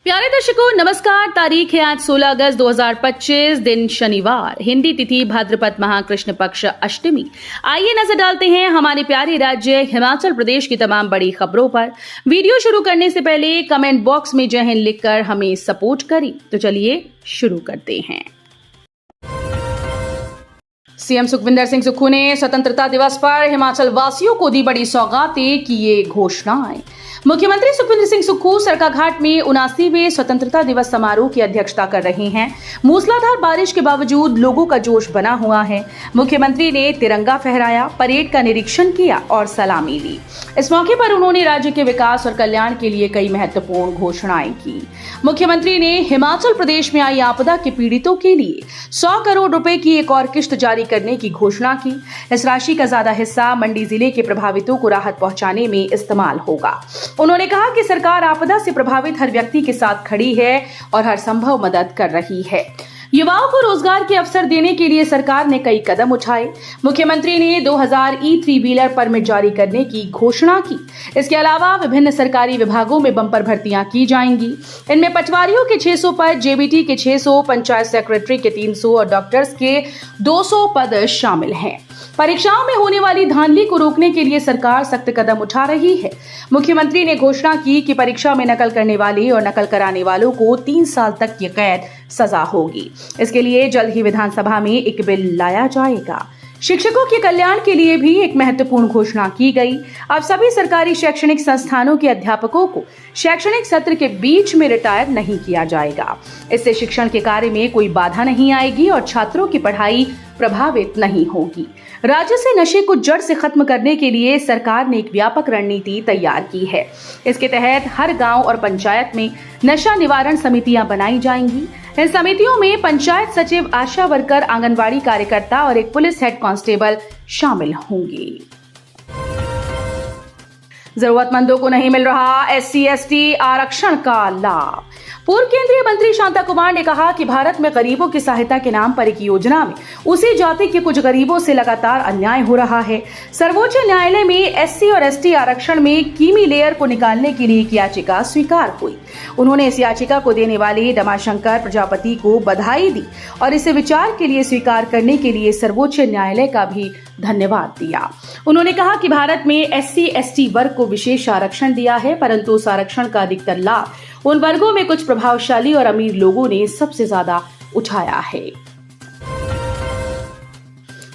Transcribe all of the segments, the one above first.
प्यारे दर्शकों नमस्कार। तारीख है आज 16 अगस्त 2025, दिन शनिवार, हिंदी तिथि भाद्रपद माह कृष्ण पक्ष अष्टमी। आइए नजर डालते हैं हमारे प्यारे राज्य हिमाचल प्रदेश की तमाम बड़ी खबरों पर। वीडियो शुरू करने से पहले कमेंट बॉक्स में जय हिंद लिखकर हमें सपोर्ट करें। तो चलिए शुरू करते हैं। सीएम सुखविंदर सिंह सुक्खू ने स्वतंत्रता दिवस पर हिमाचल वासियों को दी बड़ी सौगातें, किए घोषणाएं। मुख्यमंत्री सुखविंदर सिंह सुक्खू सरकाघाट में 79वें स्वतंत्रता दिवस समारोह की अध्यक्षता कर रहे हैं। मूसलाधार बारिश के बावजूद लोगों का जोश बना हुआ है। मुख्यमंत्री ने तिरंगा फहराया, परेड का निरीक्षण किया और सलामी ली। इस मौके पर उन्होंने राज्य के विकास और कल्याण के लिए कई महत्वपूर्ण घोषणाएं की। मुख्यमंत्री ने हिमाचल प्रदेश में आई आपदा के पीड़ितों के लिए 100 करोड़ रुपए की एक और किश्त जारी करने की घोषणा की। इस राशि का ज्यादा हिस्सा मंडी जिले के प्रभावितों को राहत पहुंचाने में इस्तेमाल होगा। उन्होंने कहा कि सरकार आपदा से प्रभावित हर व्यक्ति के साथ खड़ी है और हर संभव मदद कर रही है। युवाओं को रोजगार के अवसर देने के लिए सरकार ने कई कदम उठाए। मुख्यमंत्री ने 2000 ई-3 व्हीलर परमिट जारी करने की घोषणा की। इसके अलावा विभिन्न सरकारी विभागों में बंपर भर्तियां की जाएंगी। इनमें पटवारियों के 600 पद, जेबीटी के 600, पंचायत सेक्रेटरी के 300 और डॉक्टर्स के 200 पद शामिल हैं। परीक्षाओं में होने वाली धांधली को रोकने के लिए सरकार सख्त कदम उठा रही है। मुख्यमंत्री ने घोषणा की कि परीक्षा में नकल करने वाले और नकल कराने वालों को 3 साल तक की कैद सजा होगी। इसके लिए जल्द ही विधानसभा में एक बिल लाया जाएगा। शिक्षकों के कल्याण के लिए भी एक महत्वपूर्ण घोषणा की गई। अब सभी सरकारी शैक्षणिक संस्थानों के अध्यापकों को शैक्षणिक सत्र के बीच में रिटायर नहीं किया जाएगा। इससे शिक्षण के कार्य में कोई बाधा नहीं आएगी और छात्रों की पढ़ाई प्रभावित नहीं होगी। राज्य से नशे को जड़ से खत्म करने के लिए सरकार ने एक व्यापक रणनीति तैयार की है। इसके तहत हर गांव और पंचायत में नशा निवारण समितियां बनाई जाएंगी। इन समितियों में पंचायत सचिव, आशा वर्कर, आंगनबाड़ी कार्यकर्ता और एक पुलिस हेड कांस्टेबल शामिल होंगे। जरूरतमंदों को नहीं मिल रहा SC/ST आरक्षण का लाभ। पूर्व केंद्रीय मंत्री शांता कुमार ने कहा कि भारत में गरीबों की सहायता के नाम पर एक योजना में उसी जाति के कुछ गरीबों से लगातार अन्याय हो रहा है। सर्वोच्च न्यायालय में SC और ST आरक्षण में कीमी लेयर को निकालने के लिए एक याचिका स्वीकार हुई। उन्होंने इस याचिका को देने वाले रमाशंकर प्रजापति को बधाई दी और इसे विचार के लिए स्वीकार करने के लिए सर्वोच्च न्यायालय का भी धन्यवाद दिया। उन्होंने कहा कि भारत में SC/ST वर्ग को विशेष आरक्षण दिया है, परंतु उस आरक्षण का अधिकतर लाभ उन वर्गों में कुछ प्रभावशाली और अमीर लोगों ने सबसे ज्यादा उठाया है।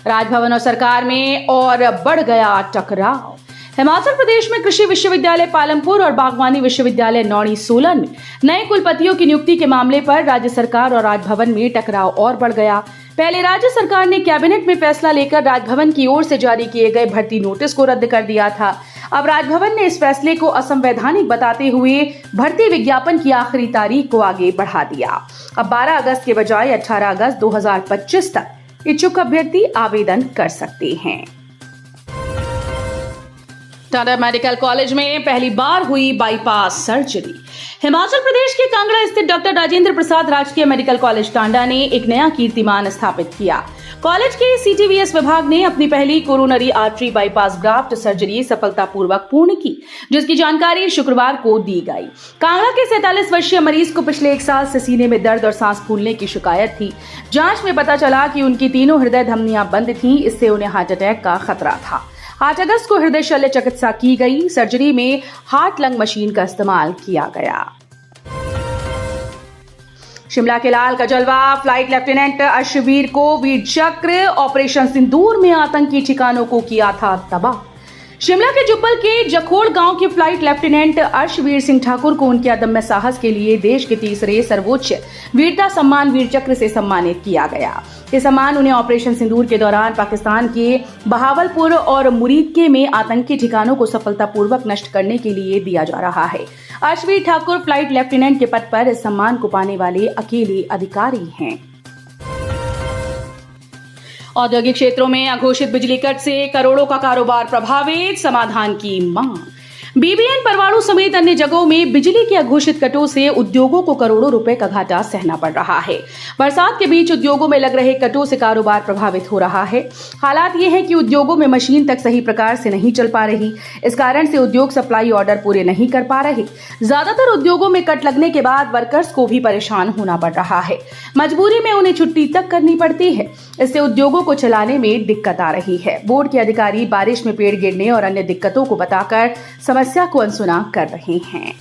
राजभवन और सरकार में और बढ़ गया टकराव। हिमाचल प्रदेश में कृषि विश्वविद्यालय पालमपुर और बागवानी विश्वविद्यालय नौणी सोलन में नए कुलपतियों की नियुक्ति के मामले पर राज्य सरकार और राजभवन में टकराव और बढ़ गया। पहले राज्य सरकार ने कैबिनेट में फैसला लेकर राजभवन की ओर से जारी किए गए भर्ती नोटिस को रद्द कर दिया था। अब राजभवन ने इस फैसले को असंवैधानिक बताते हुए भर्ती विज्ञापन की आखिरी तारीख को आगे बढ़ा दिया। अब 12 अगस्त के बजाय 18 अगस्त 2025 तक इच्छुक अभ्यर्थी आवेदन कर सकते हैं। टाटा मेडिकल कॉलेज में पहली बार हुई बाईपास सर्जरी। हिमाचल प्रदेश के कांगड़ा स्थित डॉक्टर राजेंद्र प्रसाद राजकीय मेडिकल कॉलेज टांडा ने एक नया कीर्तिमान स्थापित किया। कॉलेज के CTVS विभाग ने अपनी पहली coronary artery bypass graft surgery सफलतापूर्वक पूर्ण की, जिसकी जानकारी शुक्रवार को दी गई। कांगड़ा के 47 वर्षीय मरीज को पिछले 1 साल से सीने में दर्द और सांस फूलने की शिकायत थी। जांच में पता चला कि उनकी तीनों हृदय धमनियां बंद थीं, इससे उन्हें हार्ट अटैक का खतरा था। 8 अगस्त को हृदय शल्य चिकित्सा की गई। सर्जरी में हार्ट लंग मशीन का इस्तेमाल किया गया। शिमला के लाल का जलवा। फ्लाइट लेफ्टिनेंट अर्शवीर को वीर चक्र। ऑपरेशन सिंदूर में आतंकी ठिकानों को किया था तबाह। शिमला के जुब्बल के जखोड़ गांव के फ्लाइट लेफ्टिनेंट अर्शवीर सिंह ठाकुर को उनके अदम्य साहस के लिए देश के तीसरे सर्वोच्च वीरता सम्मान वीर चक्र से सम्मानित किया गया। ये सम्मान उन्हें ऑपरेशन सिंदूर के दौरान पाकिस्तान के बहावलपुर और मुरीदके में आतंकी ठिकानों को सफलतापूर्वक नष्ट करने के लिए दिया जा रहा है। अर्शवीर ठाकुर फ्लाइट लेफ्टिनेंट के पद पर इस सम्मान को पाने वाले अकेले अधिकारी हैं। औद्योगिक क्षेत्रों में अघोषित बिजली कट से करोड़ों का कारोबार प्रभावित। समाधान की मांग। बीबीएन, परवाणु समेत अन्य जगहों में बिजली के अघोषित कटों से उद्योगों को करोड़ों रुपए का घाटा सहना पड़ रहा है। बरसात के बीच उद्योगों में लग रहे कटों से कारोबार प्रभावित हो रहा है। हालात ये है कि उद्योगों में मशीन तक सही प्रकार से नहीं चल पा रही। इस कारण से उद्योग सप्लाई ऑर्डर पूरे नहीं कर पा रहे। ज्यादातर उद्योगों में कट लगने के बाद वर्कर्स को भी परेशान होना पड़ रहा है। मजबूरी में उन्हें छुट्टी तक करनी पड़ती है। इससे उद्योगों को चलाने में दिक्कत आ रही है। बोर्ड के अधिकारी बारिश में पेड़ गिरने और अन्य दिक्कतों को बताकर समस्या को अनसुना कर रहे हैं।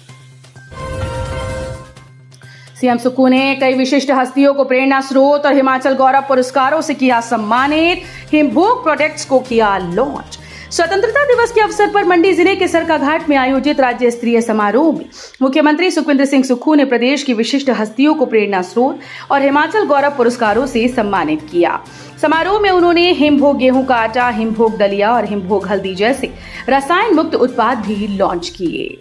सीएम सुक्खू ने कई विशिष्ट हस्तियों को प्रेरणा स्रोत और हिमाचल गौरव पुरस्कारों से किया सम्मानित। हिमभोग प्रोडक्ट्स को किया लॉन्च। स्वतंत्रता दिवस के अवसर पर मंडी जिले के सरकाघाट में आयोजित राज्य स्तरीय समारोह में मुख्यमंत्री सुखविंदर सिंह सुक्खू ने प्रदेश की विशिष्ट हस्तियों को प्रेरणा स्रोत और हिमाचल गौरव पुरस्कारों से सम्मानित किया। समारोह में उन्होंने हिमभोग गेहूं का आटा, हिमभोग दलिया और हिमभोग हल्दी जैसे रसायन मुक्त उत्पाद भी लॉन्च किए।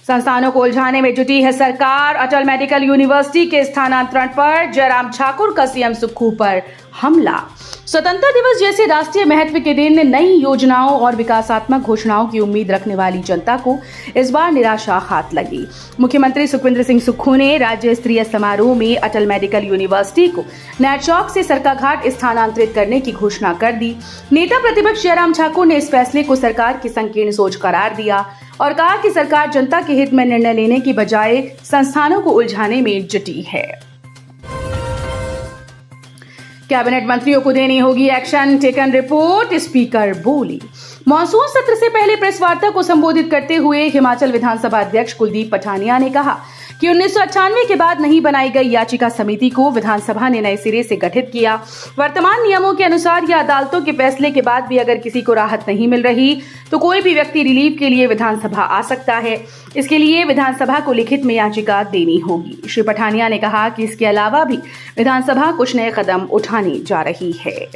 संस्थानों को उलझाने में जुटी है सरकार। अटल मेडिकल यूनिवर्सिटी के स्थानांतरण पर जयराम ठाकुर का सीएम सुक्खू पर हमला। स्वतंत्रता दिवस जैसे राष्ट्रीय महत्व के दिन नई योजनाओं और विकासात्मक घोषणाओं की उम्मीद रखने वाली जनता को इस बार निराशा हाथ लगी। मुख्यमंत्री सुखविंदर सिंह सुक्खू ने राज्य स्तरीय समारोह में अटल मेडिकल यूनिवर्सिटी को नैचौक से सरकाघाट स्थानांतरित करने की घोषणा कर दी। नेता प्रतिपक्ष जयराम ठाकुर ने इस फैसले को सरकार की संकीर्ण सोच करार दिया और कहा कि सरकार जनता के हित में निर्णय लेने की बजाय संस्थानों को उलझाने में जुटी है। कैबिनेट मंत्रियों को देनी होगी एक्शन टेकन रिपोर्ट, स्पीकर बोली। मॉनसून सत्र से पहले प्रेस वार्ता को संबोधित करते हुए हिमाचल विधानसभा अध्यक्ष कुलदीप पठानिया ने कहा कि 1998 के बाद नहीं बनाई गई याचिका समिति को विधानसभा ने नए सिरे से गठित किया। वर्तमान नियमों के अनुसार या अदालतों के फैसले के बाद भी अगर किसी को राहत नहीं मिल रही तो कोई भी व्यक्ति रिलीफ के लिए विधानसभा आ सकता है। इसके लिए विधानसभा को लिखित में याचिका देनी होगी। श्री पठानिया ने कहा कि इसके अलावा भी विधानसभा कुछ नए कदम उठाने जा रही है।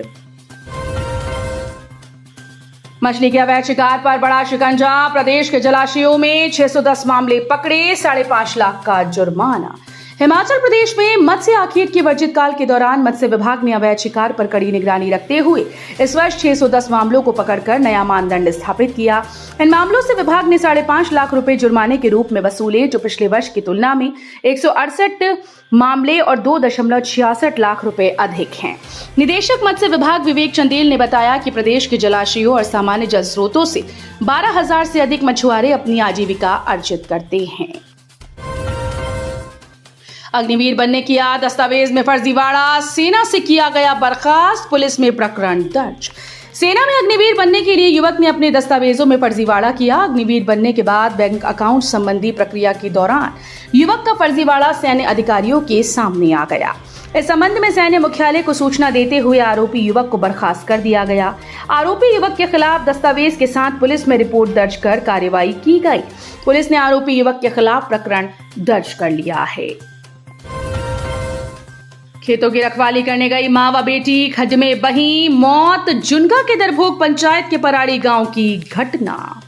मछली के अवैध शिकार पर बड़ा शिकंजा। प्रदेश के जलाशयों में 610 मामले पकड़े, 5.5 लाख का जुर्माना। हिमाचल प्रदेश में मत्स्य आखेट के वर्जित काल के दौरान मत्स्य विभाग ने अवैध शिकार पर कड़ी निगरानी रखते हुए इस वर्ष 610 मामलों को पकड़कर नया मानदंड स्थापित किया। इन मामलों से विभाग ने 5.5 लाख रुपए जुर्माने के रूप में वसूले, जो पिछले वर्ष की तुलना में 168 मामले और 2.66 लाख रुपए अधिक हैं। निदेशक मत्स्य विभाग विवेक चंदेल ने बताया कि प्रदेश के जलाशयों और सामान्य जल स्रोतों से 12,000 से अधिक मछुआरे अपनी आजीविका अर्जित करते हैं। अग्निवीर बनने की याद, दस्तावेज में फर्जीवाड़ा, सेना से किया गया बर्खास्त, पुलिस में प्रकरण दर्ज। सेना में अग्निवीर बनने के लिए युवक ने अपने दस्तावेजों में फर्जीवाड़ा किया। अग्निवीर बनने के बाद बैंक अकाउंट संबंधी प्रक्रिया के दौरान युवक का फर्जीवाड़ा सैन्य अधिकारियों के सामने आ गया। इस संबंध में सैन्य मुख्यालय को सूचना देते हुए आरोपी युवक को बर्खास्त कर दिया गया। आरोपी युवक के खिलाफ दस्तावेज के साथ पुलिस में रिपोर्ट दर्ज कर कार्रवाई की गई। पुलिस ने आरोपी युवक के खिलाफ प्रकरण दर्ज कर लिया है। खेतों की रखवाली करने गई मां व बेटी खड्ड में बही, मौत। जुनगा के दरभोग पंचायत के पराड़ी गांव की घटना।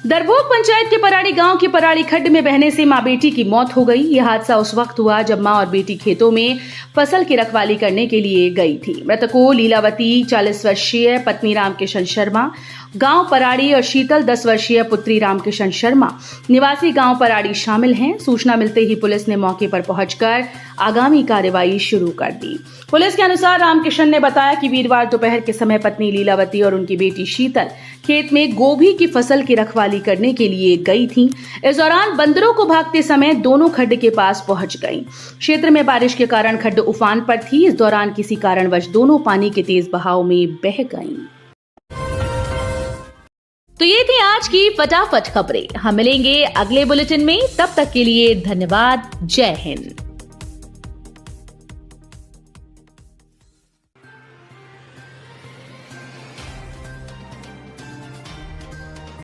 दरभोग पंचायत के पराड़ी गांव की पराड़ी खड्ड में बहने से मां बेटी की मौत हो गई। यह हादसा उस वक्त हुआ जब मां और बेटी खेतों में फसल की रखवाली करने के लिए गई थी। मृतकों लीलावती 40 वर्षीय पत्नी रामकिशन शर्मा गांव पराड़ी और शीतल 10 वर्षीय पुत्री रामकिशन शर्मा निवासी गांव पराड़ी शामिल हैं। सूचना मिलते ही पुलिस ने मौके पर पहुंचकर आगामी कार्रवाई शुरू कर दी। पुलिस के अनुसार रामकिशन ने बताया कि वीरवार दोपहर के समय पत्नी लीलावती और उनकी बेटी शीतल खेत में गोभी की फसल की रखवाली करने के लिए गई थीं। इस दौरान बंदरों को भागते समय दोनों खड्ड के पास पहुंच गईं। क्षेत्र में बारिश के कारण खड्ड उफान पर थी। इस दौरान किसी कारणवश दोनों पानी के तेज बहाव में बह गईं। तो ये थी आज की फटाफट खबरें। हम मिलेंगे अगले बुलेटिन में, तब तक के लिए धन्यवाद। जय हिंद।